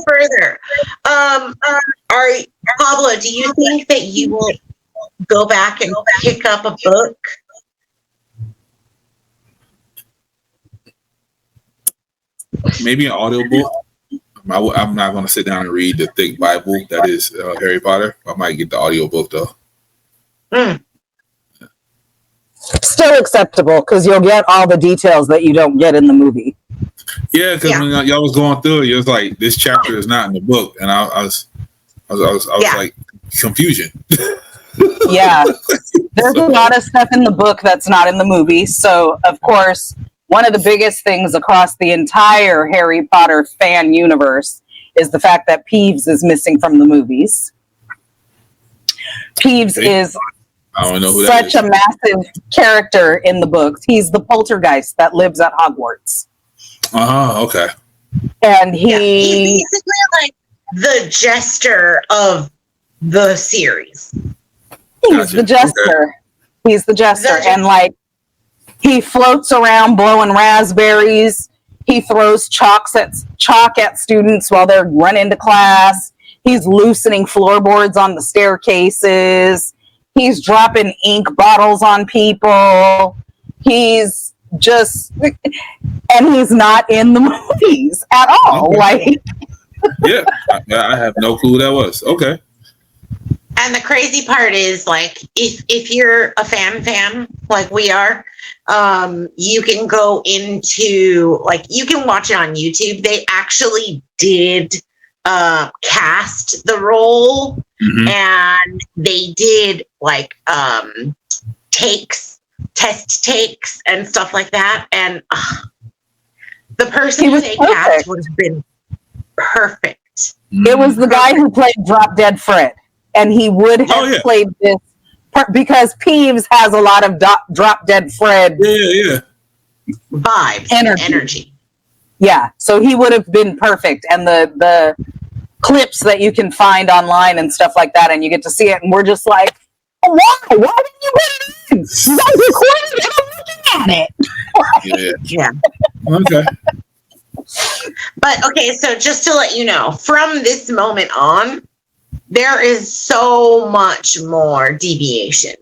further. Pablo, do you think that you will go back and pick up a book? Maybe an audiobook. I'm not going to sit down and read the thick Bible that is Harry Potter. I might get the audiobook though. Still acceptable because you'll get all the details that you don't get in the movie. Yeah, because when y'all was going through it, you was like, "This chapter is not in the book," and I was like, confusion. Yeah, there's a lot of stuff in the book that's not in the movie. So, of course, one of the biggest things across the entire Harry Potter fan universe is the fact that Peeves is missing from the movies. Peeves is I don't know who such a massive character in the books. He's the poltergeist that lives at Hogwarts. Okay. And he's basically like the jester of the series. He's the jester. Okay. He's the jester. And like, he floats around blowing raspberries. He throws chalk at students while they're running to class. He's loosening floorboards on the staircases. He's dropping ink bottles on people. He's just, and he's not in the movies at all. Okay. Like, yeah, I have no clue who that was. Okay. And the crazy part is, like, if you're a fan like we are, you can go into, like, you can watch it on YouTube. They actually did cast the role, and they did like test takes and stuff like that. And the person who they cast would have been perfect. It was the guy who played Drop Dead Fred, and he would have played this because Peeves has a lot of Drop Dead Fred vibes, energy. Yeah, so he would have been perfect. And the clips that you can find online and stuff like that, and you get to see it, and we're just like, oh, why didn't you put it in? You guys recorded it, I'm looking at it. Yeah. Okay. But okay, so just to let you know, from this moment on, there is so much more deviation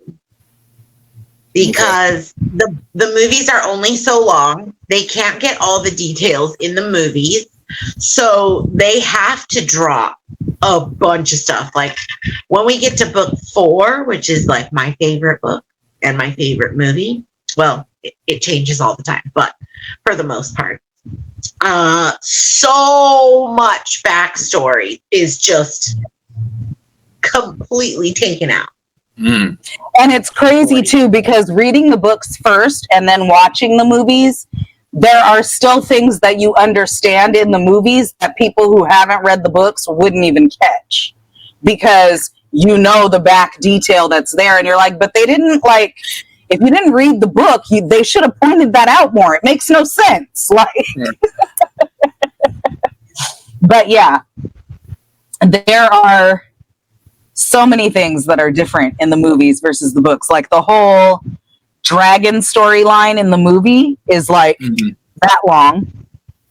because the movies are only so long. They can't get all the details in the movies. So they have to drop a bunch of stuff. Like when we get to book 4, which is like my favorite book and my favorite movie. Well, it changes all the time, but for the most part, so much backstory is just completely taken out. And it's crazy too, because reading the books first and then watching the movies, there are still things that you understand in the movies that people who haven't read the books wouldn't even catch, because you know the back detail that's there, and you're like, but they didn't, like, if you didn't read the book, they should have pointed that out more. It makes no sense. Like, but yeah, there are so many things that are different in the movies versus the books. Like the whole dragon storyline in the movie is like that long.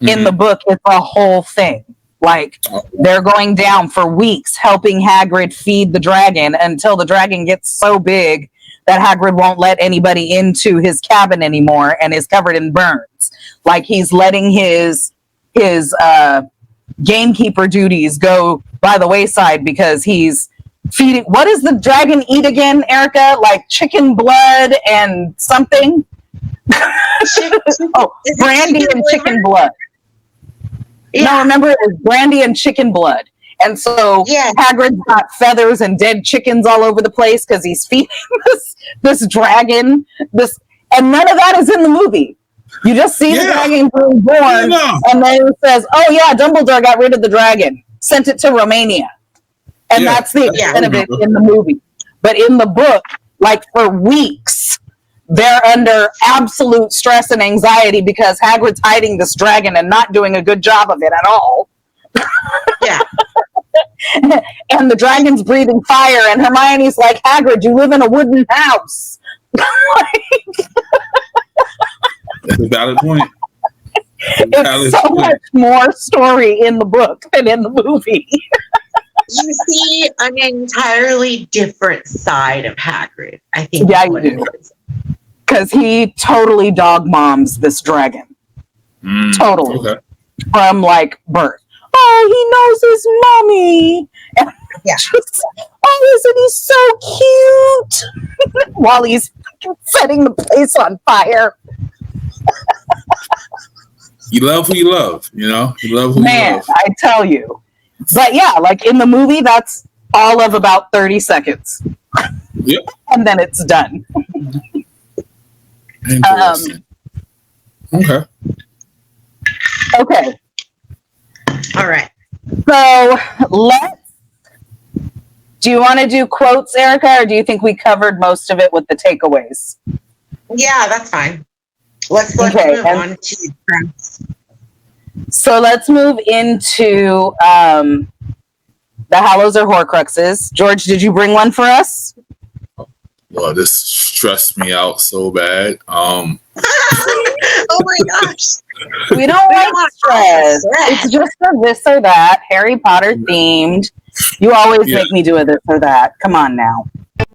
In the book, it's a whole thing. Like they're going down for weeks helping Hagrid feed the dragon until the dragon gets so big that Hagrid won't let anybody into his cabin anymore and is covered in burns. Like he's letting his gamekeeper duties go by the wayside because he's feeding. What does the dragon eat again, Erica? Like chicken blood and something? Brandy and chicken blood. Yeah. No, remember, it was brandy and chicken blood. And so Hagrid's got feathers and dead chickens all over the place because he's feeding this dragon. And none of that is in the movie. You just see the dragon being born, and then it says, oh yeah, Dumbledore got rid of the dragon, sent it to Romania. And that's the extent of it in the movie. But in the book, like for weeks, they're under absolute stress and anxiety because Hagrid's hiding this dragon and not doing a good job of it at all. Yeah. And the dragon's breathing fire, and Hermione's like, Hagrid, you live in a wooden house. That's a valid point. It's so much more story in the book than in the movie. You see an entirely different side of Hagrid, I think. Yeah, you do. Because he totally dog moms this dragon. Totally. Okay. From like birth. Oh, he knows his mommy. And just, isn't he so cute? While he's setting the place on fire. You love who you love, you know? You love who you love. I tell you. But yeah, like in the movie, that's all of about 30 seconds. Yep. And then it's done. Interesting. Okay. All right. So do you want to do quotes, Erica, or do you think we covered most of it with the takeaways? Yeah, that's fine. Let's move on to So let's move into the Hallows or Horcruxes. George, did you bring one for us? Well, this stressed me out so bad. Oh my gosh. We don't like stress. It's just a this or that, Harry Potter themed. You always make me do a this or that. Come on now.